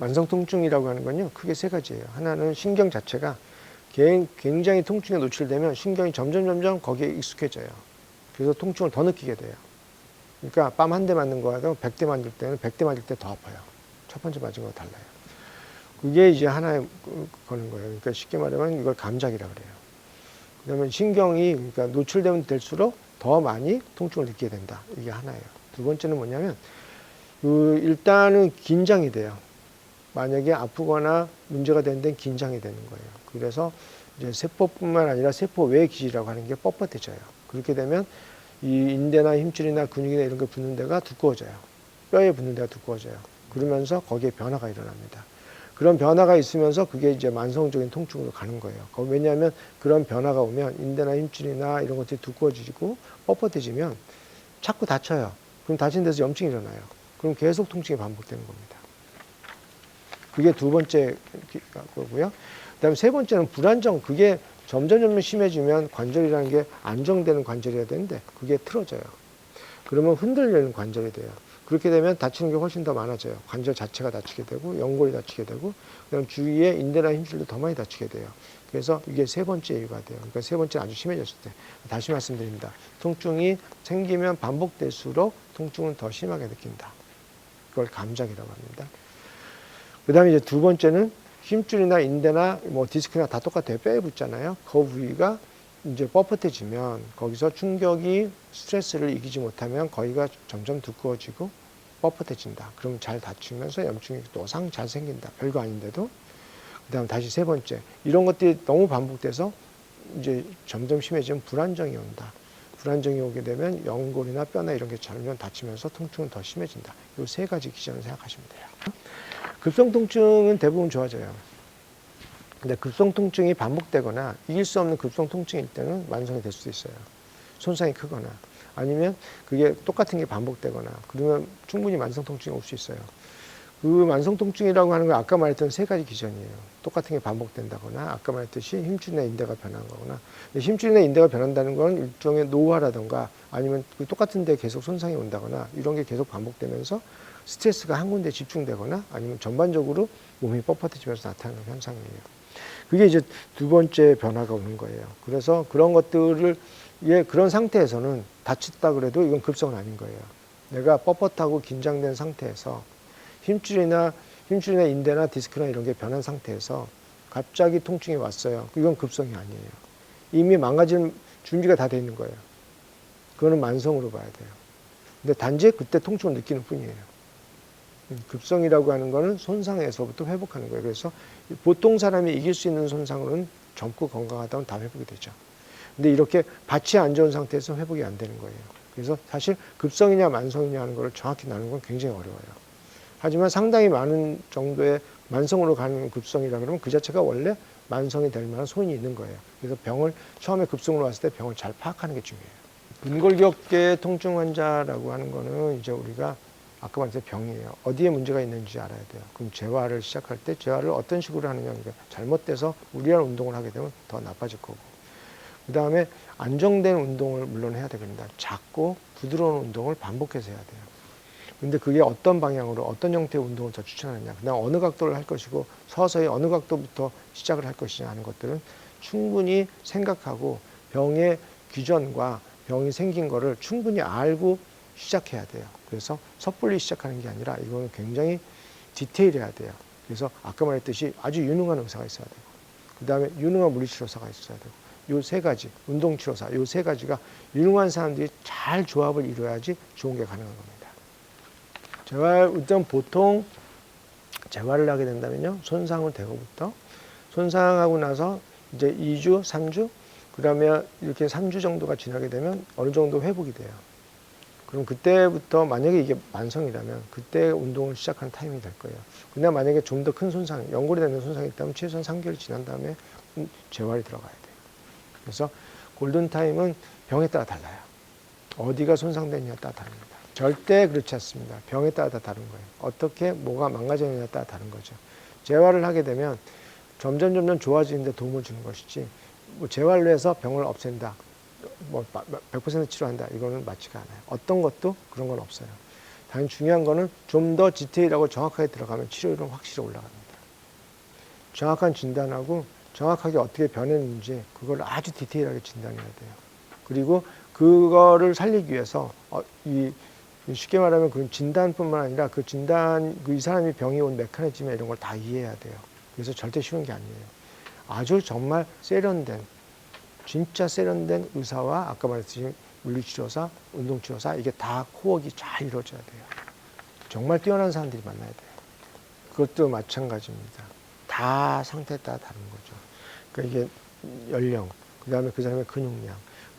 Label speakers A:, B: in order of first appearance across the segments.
A: 만성 통증이라고 하는 건요, 크게 세 가지예요. 하나는 신경 자체가 굉장히 통증에 노출되면 신경이 점점 거기에 익숙해져요. 그래서 통증을 더 느끼게 돼요. 그러니까 뺨 한 대 맞는 거하고 100대 맞을 때는 100대 맞을 때 더 아파요. 첫 번째 맞은 거와 달라요. 그게 이제 하나의 거는 거예요. 그러니까 쉽게 말하면 이걸 감작이라 그래요. 그러면 신경이 그러니까 노출되면 될수록 더 많이 통증을 느끼게 된다. 이게 하나예요. 두 번째는 뭐냐면 일단은 긴장이 돼요. 만약에 아프거나 문제가 되는 데는 긴장이 되는 거예요. 그래서 이제 세포뿐만 아니라 세포 외 기질이라고 하는 게 뻣뻣해져요. 그렇게 되면 이 인대나 힘줄이나 근육이나 이런 게 붙는 데가 두꺼워져요. 뼈에 붙는 데가 두꺼워져요. 그러면서 거기에 변화가 일어납니다. 그런 변화가 있으면서 그게 이제 만성적인 통증으로 가는 거예요. 왜냐하면 그런 변화가 오면 인대나 힘줄이나 이런 것들이 두꺼워지고 뻣뻣해지면 자꾸 다쳐요. 그럼 다친 데서 염증이 일어나요. 그럼 계속 통증이 반복되는 겁니다. 그게 두 번째 거고요. 그다음에 세 번째는 불안정. 그게 점점 심해지면 관절이라는 게 안정되는 관절이어야 되는데 그게 틀어져요. 그러면 흔들리는 관절이 돼요. 그렇게 되면 다치는 게 훨씬 더 많아져요. 관절 자체가 다치게 되고 연골이 다치게 되고 그다음 주위에 인대나 힘줄도 더 많이 다치게 돼요. 그래서 이게 세 번째 이유가 돼요. 그러니까 세 번째 아주 심해졌을 때 다시 말씀드립니다. 통증이 생기면 반복될수록 통증은 더 심하게 느낀다. 그걸 감작이라고 합니다. 그다음에 이제 두 번째는 힘줄이나 인대나 뭐 디스크나 다 똑같아요. 뼈에 붙잖아요. 그 부위가 이제 뻣뻣해지면 거기서 충격이 스트레스를 이기지 못하면 거기가 점점 두꺼워지고 뻣뻣해진다. 그럼 잘 다치면서 염증이 또 잘 생긴다. 별거 아닌데도. 그다음 다시 세 번째. 이런 것들이 너무 반복돼서 이제 점점 심해지면 불안정이 온다. 불안정이 오게 되면 연골이나 뼈나 이런 게 잘면 다치면서 통증은 더 심해진다. 이 세 가지 기전을 생각하시면 돼요. 급성 통증은 대부분 좋아져요. 근데 급성 통증이 반복되거나 이길 수 없는 급성 통증일 때는 만성이 될 수도 있어요. 손상이 크거나 아니면 그게 똑같은 게 반복되거나 그러면 충분히 만성 통증이 올 수 있어요. 그 만성 통증이라고 하는 건 아까 말했던 세 가지 기전이에요. 똑같은 게 반복된다거나 아까 말했듯이 힘줄이나 인대가 변한 거거나 힘줄이나 인대가 변한다는 건 일종의 노화라든가 아니면 그 똑같은 데 계속 손상이 온다거나 이런 게 계속 반복되면서 스트레스가 한 군데 집중되거나 아니면 전반적으로 몸이 뻣뻣해지면서 나타나는 현상이에요. 그게 이제 두 번째 변화가 오는 거예요. 그래서 그런 것들을 그런 상태에서는 다쳤다 그래도 이건 급성은 아닌 거예요. 내가 뻣뻣하고 긴장된 상태에서 힘줄이나 인대나 디스크나 이런 게 변한 상태에서 갑자기 통증이 왔어요. 이건 급성이 아니에요. 이미 망가질 준비가 다 돼 있는 거예요. 그거는 만성으로 봐야 돼요. 근데 단지 그때 통증을 느끼는 뿐이에요. 급성이라고 하는 거는 손상에서부터 회복하는 거예요. 그래서 보통 사람이 이길 수 있는 손상으로는 젊고 건강하다면 다 회복이 되죠. 근데 이렇게 밭이 안 좋은 상태에서 회복이 안 되는 거예요. 그래서 사실 급성이냐 만성이냐 하는 걸 정확히 나누는 건 굉장히 어려워요. 하지만 상당히 많은 정도의 만성으로 가는 급성이라 그러면 그 자체가 원래 만성이 될 만한 소인이 있는 거예요. 그래서 병을 처음에 급성으로 왔을 때 병을 잘 파악하는 게 중요해요. 근골격계 통증 환자라고 하는 거는 이제 우리가 아까 말했듯이 병이에요. 어디에 문제가 있는지 알아야 돼요. 그럼 재활을 시작할 때 재활을 어떤 식으로 하느냐. 그러니까 잘못돼서 무리한 운동을 하게 되면 더 나빠질 거고. 그 다음에 안정된 운동을 물론 해야 됩니다. 작고 부드러운 운동을 반복해서 해야 돼요. 근데 그게 어떤 방향으로 어떤 형태의 운동을 더 추천하느냐. 그다음 어느 각도를 할 것이고 서서히 어느 각도부터 시작을 할 것이냐 하는 것들은 충분히 생각하고 병의 기전과 병이 생긴 거를 충분히 알고 시작해야 돼요. 그래서 섣불리 시작하는 게 아니라 이거는 굉장히 디테일해야 돼요. 그래서 아까 말했듯이 아주 유능한 의사가 있어야 되고 그 다음에 유능한 물리치료사가 있어야 되고 요 세 가지, 운동치료사 요 세 가지가 유능한 사람들이 잘 조합을 이루어야지 좋은 게 가능한 겁니다. 일단 보통 재활을 하게 된다면요. 손상을 되고부터 손상하고 나서 이제 2주, 3주 그 다음에 이렇게 3주 정도가 지나게 되면 어느 정도 회복이 돼요. 그럼 그때부터 만약에 이게 만성이라면 그때 운동을 시작하는 타이밍이 될 거예요. 근데 만약에 좀 더 큰 손상, 연골이 되는 손상이 있다면 최소한 3개월 지난 다음에 재활이 들어가야 돼요. 그래서 골든타임은 병에 따라 달라요. 어디가 손상됐냐에 따라 다릅니다. 절대 그렇지 않습니다. 병에 따라 다 다른 거예요. 어떻게 뭐가 망가졌느냐에 따라 다른 거죠. 재활을 하게 되면 점점 좋아지는데 도움을 주는 것이지 뭐 재활로 해서 병을 없앤다. 뭐 100% 치료한다. 이거는 맞지가 않아요. 어떤 것도 그런 건 없어요. 단 중요한 거는 좀 더 디테일하고 정확하게 들어가면 치료율은 확실히 올라갑니다. 정확한 진단하고 정확하게 어떻게 변했는지 그걸 아주 디테일하게 진단해야 돼요. 그리고 그거를 살리기 위해서 쉽게 말하면 그 진단뿐만 아니라 그 진단, 이 사람이 병이 온 메커니즘 이런 걸 다 이해해야 돼요. 그래서 절대 쉬운 게 아니에요. 아주 정말 세련된, 진짜 세련된 의사와 아까 말했듯이 물리치료사, 운동치료사 이게 다 코어가 잘 이루어져야 돼요. 정말 뛰어난 사람들이 만나야 돼요. 그것도 마찬가지입니다. 다 상태에 따라 다른 거죠. 그러니까 이게 연령, 그 다음에 그 사람의 근육량.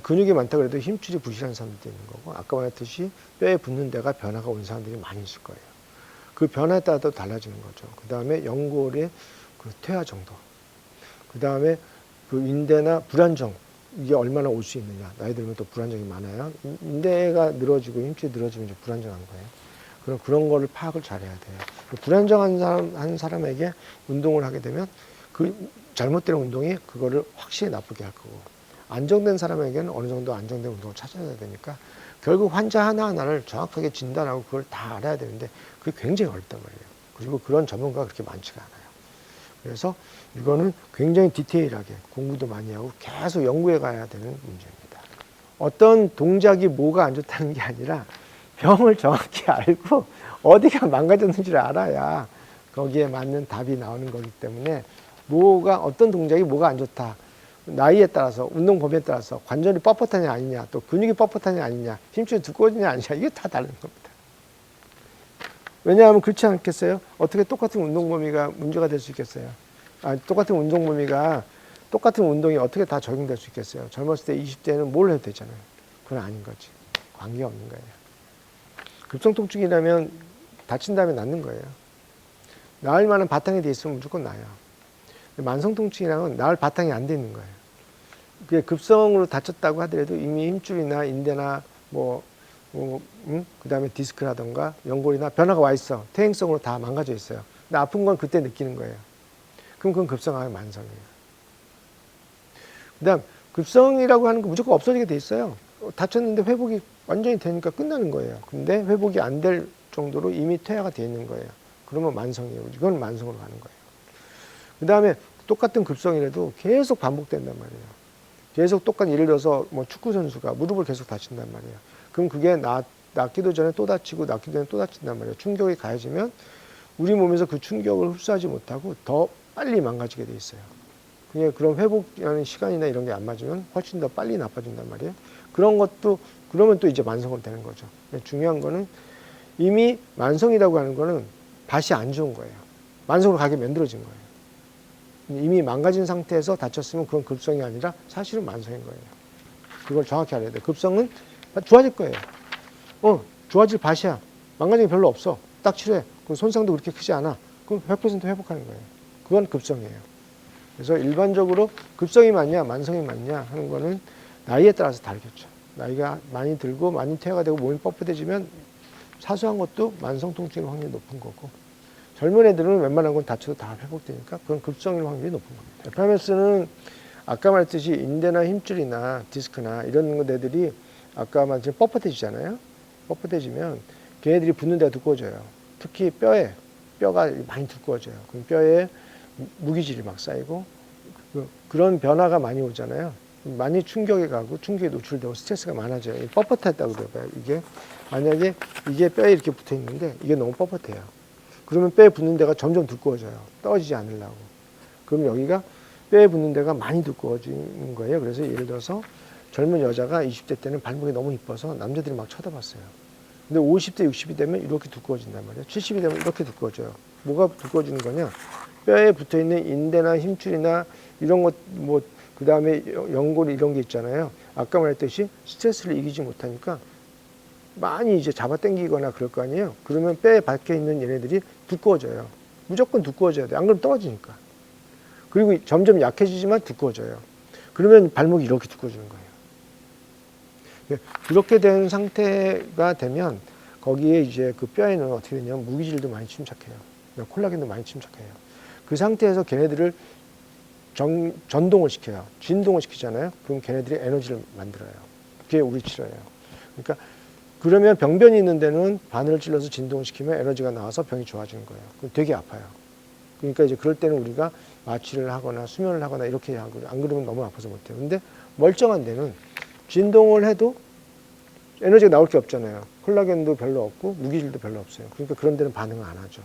A: 근육이 많다 그래도 힘줄이 부실한 사람들도 있는 거고, 아까 말했듯이 뼈에 붙는 데가 변화가 온 사람들이 많이 있을 거예요. 그 변화에 따라도 달라지는 거죠. 그 다음에 연골의 그 퇴화 정도. 그 다음에 그 인대나 불안정, 이게 얼마나 올 수 있느냐. 나이 들면 또 불안정이 많아요. 인대가 늘어지고 힘줄이 늘어지면 이제 불안정한 거예요. 그런 거를 파악을 잘해야 돼요. 불안정한 사람에게 운동을 하게 되면 그 잘못된 운동이 그거를 확실히 나쁘게 할 거고, 안정된 사람에게는 어느 정도 안정된 운동을 찾아야 되니까 결국 환자 하나하나를 정확하게 진단하고 그걸 다 알아야 되는데 그게 굉장히 어렵단 말이에요. 그리고 그런 전문가가 그렇게 많지가 않아요. 그래서 이거는 굉장히 디테일하게 공부도 많이 하고 계속 연구해 가야 되는 문제입니다. 어떤 동작이 뭐가 안 좋다는 게 아니라 병을 정확히 알고 어디가 망가졌는지를 알아야 거기에 맞는 답이 나오는 거기 때문에 어떤 동작이 뭐가 안 좋다. 나이에 따라서, 운동 범위에 따라서 관절이 뻣뻣하냐 아니냐, 또 근육이 뻣뻣하냐 아니냐, 힘줄이 두꺼워지냐 아니냐, 이게 다 다른 겁니다. 왜냐하면 그렇지 않겠어요? 어떻게 똑같은 운동 범위가 문제가 될 수 있겠어요? 똑같은 운동 범위가, 똑같은 운동이 어떻게 다 적용될 수 있겠어요? 젊었을 때 20대는 뭘 해도 되잖아요. 그건 아닌 거지. 관계없는 거예요. 급성통증이라면 다친 다음에 낫는 거예요. 나을 만한 바탕이 돼 있으면 무조건 나아요. 만성통증이랑은 나을 바탕이 안 돼 있는 거예요. 그게 급성으로 다쳤다고 하더라도 이미 힘줄이나 인대나 그 다음에 디스크라던가 연골이나 변화가 와 있어. 퇴행성으로 다 망가져 있어요. 근데 아픈 건 그때 느끼는 거예요. 그럼 그건 급성하면 만성이에요. 그 다음 급성이라고 하는 거 무조건 없어지게 돼 있어요. 다쳤는데 회복이 완전히 되니까 끝나는 거예요. 근데 회복이 안 될 정도로 이미 퇴화가 돼 있는 거예요. 그러면 만성이에요. 이건 만성으로 가는 거예요. 그 다음에 똑같은 급성이라도 계속 반복된단 말이에요. 계속 똑같은, 예를 들어서 축구 선수가 무릎을 계속 다친단 말이에요. 그럼 그게 낫기도 전에 또 다치고 낫기도 전에 또 다친단 말이에요. 충격이 가해지면 우리 몸에서 그 충격을 흡수하지 못하고 더 빨리 망가지게 돼 있어요. 그런 회복하는 시간이나 이런 게 안 맞으면 훨씬 더 빨리 나빠진단 말이에요. 그러면 또 이제 만성으로 되는 거죠. 중요한 거는 이미 만성이라고 하는 거는 밭이 안 좋은 거예요. 만성으로 가게 만들어진 거예요. 이미 망가진 상태에서 다쳤으면 그건 급성이 아니라 사실은 만성인 거예요. 그걸 정확히 알아야 돼요. 급성은 좋아질 거예요. 좋아질 밭이야. 망가진 게 별로 없어. 딱 치료해. 그럼 손상도 그렇게 크지 않아. 그럼 100% 회복하는 거예요. 그건 급성이에요. 그래서 일반적으로 급성이 맞냐 만성이 맞냐 하는 거는 나이에 따라서 다르겠죠. 나이가 많이 들고 많이 퇴화가 되고 몸이 뻣뻣해지면 사소한 것도 만성 통증일 확률이 높은 거고, 젊은 애들은 웬만한 건 다쳐도 다 회복되니까 그건 급성일 확률이 높은 겁니다. FMS는 아까 말했듯이 인대나 힘줄이나 디스크나 이런 애들이 아까 말했듯이 뻣뻣해지잖아요. 뻣뻣해지면 걔네들이 붙는 데가 두꺼워져요. 특히 뼈가 많이 두꺼워져요. 그럼 뼈에 무기질이 막 쌓이고 그런 변화가 많이 오잖아요. 많이 충격에 가고 충격에 노출되고 스트레스가 많아져요. 뻣뻣했다고 그래봐요. 이게 만약에 이게 뼈에 이렇게 붙어 있는데 이게 너무 뻣뻣해요. 그러면 뼈에 붙는 데가 점점 두꺼워져요. 떨어지지 않으려고. 그럼 여기가 뼈에 붙는 데가 많이 두꺼워지는 거예요. 그래서 예를 들어서 젊은 여자가 20대 때는 발목이 너무 이뻐서 남자들이 막 쳐다봤어요. 근데 50대, 60이 되면 이렇게 두꺼워진단 말이에요. 70이 되면 이렇게 두꺼워져요. 뭐가 두꺼워지는 거냐? 뼈에 붙어 있는 인대나 힘줄이나 이런 것, 그 다음에 연골 이런 게 있잖아요. 아까 말했듯이 스트레스를 이기지 못하니까 많이 이제 잡아당기거나 그럴 거 아니에요. 그러면 뼈에 박혀 있는 얘네들이 두꺼워져요. 무조건 두꺼워져야 돼. 안 그러면 떨어지니까. 그리고 점점 약해지지만 두꺼워져요. 그러면 발목이 이렇게 두꺼워지는 거예요. 그렇게 된 상태가 되면 거기에 이제 그 뼈에는 어떻게 되냐면 무기질도 많이 침착해요. 콜라겐도 많이 침착해요. 그 상태에서 걔네들을 전동을 시켜요. 진동을 시키잖아요. 그럼 걔네들이 에너지를 만들어요. 그게 우리 치료예요. 그러니까 그러면 병변이 있는 데는 바늘을 찔러서 진동을 시키면 에너지가 나와서 병이 좋아지는 거예요. 그럼 되게 아파요. 그러니까 이제 그럴 때는 우리가 마취를 하거나 수면을 하거나 이렇게 하고, 안 그러면 너무 아파서 못해요. 근데 멀쩡한 데는 진동을 해도 에너지가 나올 게 없잖아요. 콜라겐도 별로 없고 무기질도 별로 없어요. 그러니까 그런 데는 반응을 안 하죠.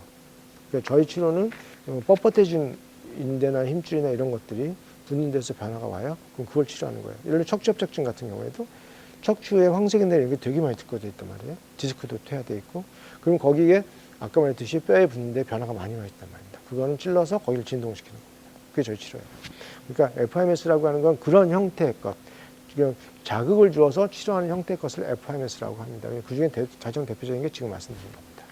A: 그러니까 저희 치료는 뻣뻣해진 인대나 힘줄이나 이런 것들이 붙는 데서 변화가 와요. 그럼 그걸 치료하는 거예요. 예를 들어 척추협착증 같은 경우에도 척추에 황색인대 이런 게 되게 많이 특화되어 있단 말이에요. 디스크도 퇴화되어 있고. 그럼 거기에 아까 말했듯이 뼈에 붙는데 변화가 많이 와 있단 말입니다. 그거는 찔러서 거기를 진동시키는 겁니다. 그게 저희 치료예요. 그러니까 FIMS라고 하는 건 그런 형태의 것, 지금 자극을 주어서 치료하는 형태의 것을 FIMS라고 합니다. 그 중에 가장 대표적인 게 지금 말씀드린 겁니다.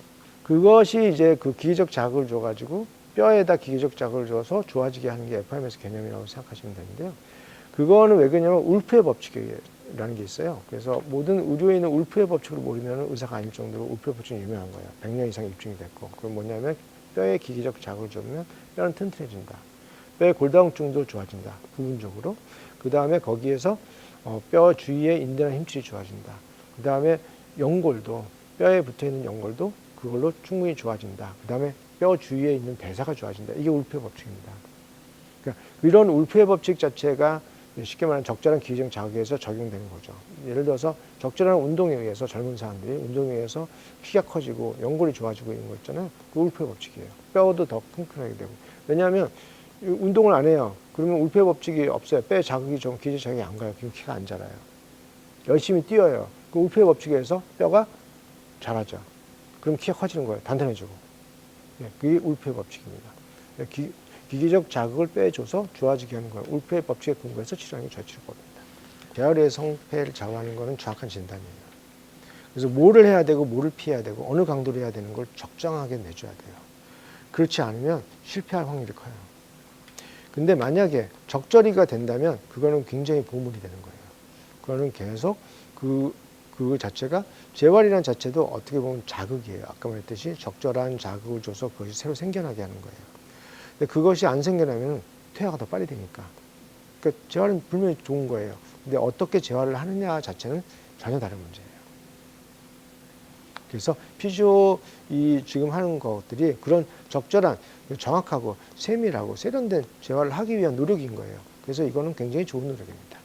A: 그것이 이제 그 기계적 자극을 줘가지고 뼈에다 기계적 자극을 줘서 좋아지게 하는 게 FIMS 개념이라고 생각하시면 되는데요. 그거는 왜 그러냐면 울프의 법칙이라는 게 있어요. 그래서 모든 의료인은 울프의 법칙을 모르면 의사가 아닐 정도로 울프의 법칙이 유명한 거예요. 100년 이상 입증이 됐고. 그건 뭐냐면 뼈에 기계적 자극을 주면 뼈는 튼튼해진다. 뼈의 골다공증도 좋아진다. 부분적으로. 그 다음에 거기에서 뼈 주위에 인대나 힘줄이 좋아진다. 그 다음에 연골도, 뼈에 붙어있는 연골도 그걸로 충분히 좋아진다. 그 다음에 뼈 주위에 있는 대사가 좋아진다. 이게 울프의 법칙입니다. 그러니까 이런 울프의 법칙 자체가 쉽게 말하면 적절한 기계적 자극에 의해서 적용되는 거죠. 예를 들어서 적절한 운동에 의해서 젊은 사람들이 운동에 의해서 키가 커지고 연골이 좋아지고 이런 거 있잖아요. 그 울프의 법칙이에요. 뼈도 더 튼튼하게 되고. 왜냐하면 운동을 안 해요. 그러면 울프의 법칙이 없어요. 뼈에 자극이 좀 기계적 자극이 안 가요. 그럼 키가 안 자라요. 열심히 뛰어요. 그 울프의 법칙에 의해서 뼈가 자라죠. 그럼 키가 커지는 거예요. 단단해지고. 그게 울프의 법칙입니다. 기계적 자극을 빼줘서 좋아지게 하는 거예요. 울프의 법칙에 근거해서 치료하는 게 저희 치료법입니다. 재활의 성패를 좌우하는 것은 정확한 진단이에요. 그래서 뭐를 해야 되고 뭐를 피해야 되고 어느 강도로 해야 되는 걸 적정하게 내줘야 돼요. 그렇지 않으면 실패할 확률이 커요. 근데 만약에 적절히가 된다면 그거는 굉장히 보물이 되는 거예요. 그거는 계속 그 자체가 재활이라는 자체도 어떻게 보면 자극이에요. 아까 말했듯이 적절한 자극을 줘서 그것이 새로 생겨나게 하는 거예요. 근데 그것이 안 생겨나면 퇴화가 더 빨리 되니까. 그러니까 재활은 분명히 좋은 거예요. 근데 어떻게 재활을 하느냐 자체는 전혀 다른 문제예요. 그래서 피지오 지금 하는 것들이 그런 적절한, 정확하고 세밀하고 세련된 재활을 하기 위한 노력인 거예요. 그래서 이거는 굉장히 좋은 노력입니다.